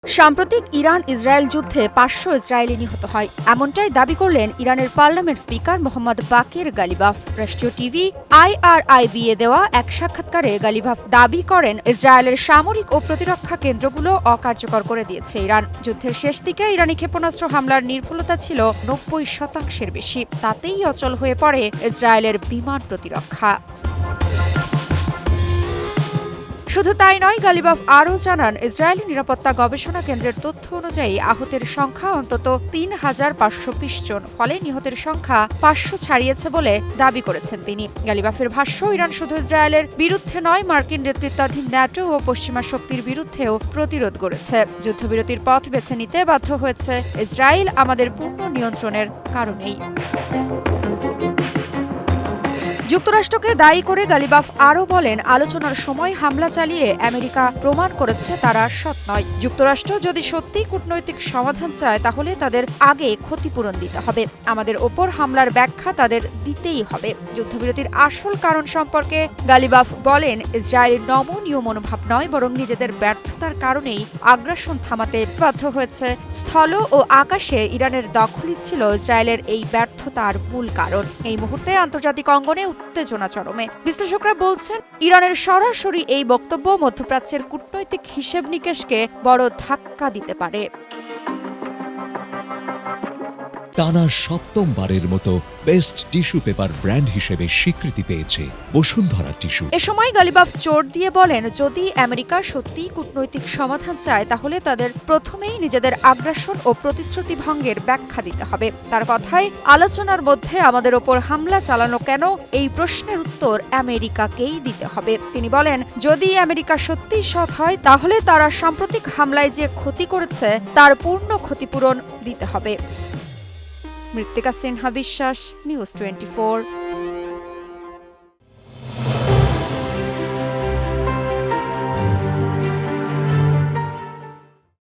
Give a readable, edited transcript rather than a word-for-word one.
সাম্প্রতিক Iran Israel যুদ্ধে ৫০০ Israeli নিহত হয়, এমনটাই দাবি করলেন ইরানের পার্লামেন্ট স্পিকার মোহাম্মদ বাকির গালিবাফ। রাষ্ট্রীয় টিভি IRIB-এ দেওয়া এক সাক্ষাৎকারে গালিবাফ দাবি করেন, ইসরায়েলের সামরিক ও প্রতিরক্ষা কেন্দ্রগুলো অকার্যকর করে দিয়েছে ইরান। যুদ্ধের শেষ দিকে ইরানি ক্ষেপণাস্ত্র হামলার নির্ভুলতা ছিল ৯০% বেশি, তাতেই অচল হয়ে পড়ে ইসরায়েলের বিমান প্রতিরক্ষা। শুধু তাই নয়, গালিবাফ আরও জানান, ইসরায়েলি নিরাপত্তা গবেষণা কেন্দ্রের তথ্য অনুযায়ী আহতের সংখ্যা অন্তত ৩,৫২০ জন, ফলে নিহতের সংখ্যা ৫০০ ছাড়িয়েছে বলে দাবি করেছেন তিনি। গালিবাফের ভাষ্য, ইরান শুধু ইসরায়েলের বিরুদ্ধে নয়, মার্কিন নেতৃত্বাধীন ন্যাটো ও পশ্চিমা শক্তির বিরুদ্ধেও প্রতিরোধ গড়েছে। যুদ্ধবিরতির পথ বেছে নিতে বাধ্য হয়েছে ইসরায়েল আমাদের পূর্ণ নিয়ন্ত্রণের কারণেই। যুক্তরাষ্ট্রকে দায়ী করে গালিবাফ আরও বলেন, আলোচনার সময় হামলা চালিয়ে আমেরিকা প্রমাণ করেছে তারা সৎ নয়। যুক্তরাষ্ট্র যদি সত্যিই কূটনৈতিক সমাধান চায়, তাহলে তাদের আগে ক্ষতিপূরণ দিতে হবে। আমাদের ওপর হামলার ব্যাখ্যা তাদের দিতেই হবে। যুদ্ধবিরতির আসল কারণ সম্পর্কে গালিবাফ বলেন, ইসরায়েলের নমনীয় মনোভাব নয়, বরং নিজেদের ব্যর্থতার কারণেই আগ্রাসন থামাতে বাধ্য হয়েছে। স্থল ও আকাশে ইরানের দখলই ছিল ইসরায়েলের এই ব্যর্থতার মূল কারণ। এই মুহূর্তে আন্তর্জাতিক অঙ্গনে উত্তেজনা চরমে। বিশ্লেষকরা বলছেন, ইরানের সরাসরি এই বক্তব্য মধ্যপ্রাচ্যের কূটনৈতিক হিসেব নিকেশকে বড় ধাক্কা দিতে পারে। টানা সপ্তমবারের মতো বেস্ট টিস্যু পেপার ব্র্যান্ড হিসেবে স্বীকৃতি পেয়েছে বসুন্ধরা টিস্যু। এ সময় গালিবাফ জোর দিয়ে বলেন, যদি আমেরিকা সত্যিই কূটনৈতিক সমাধান চায়, তাহলে তাদের প্রথমেই নিজেদের আগ্রাসন ও প্রতিশ্রুতি ভঙ্গের ব্যাখ্যা দিতে হবে। তার কথায়, আলোচনার মধ্যে আমাদের ওপর হামলা চালানো কেন, এই প্রশ্নের উত্তর আমেরিকাকেই দিতে হবে। তিনি বলেন, যদি আমেরিকা সত্যিই সৎ হয়, তাহলে তারা সাম্প্রতিক হামলায় যে ক্ষতি করেছে তার পূর্ণ ক্ষতিপূরণ দিতে হবে। মৃত্তিকা সিনহা বিশ্বাস, নিউজ 24।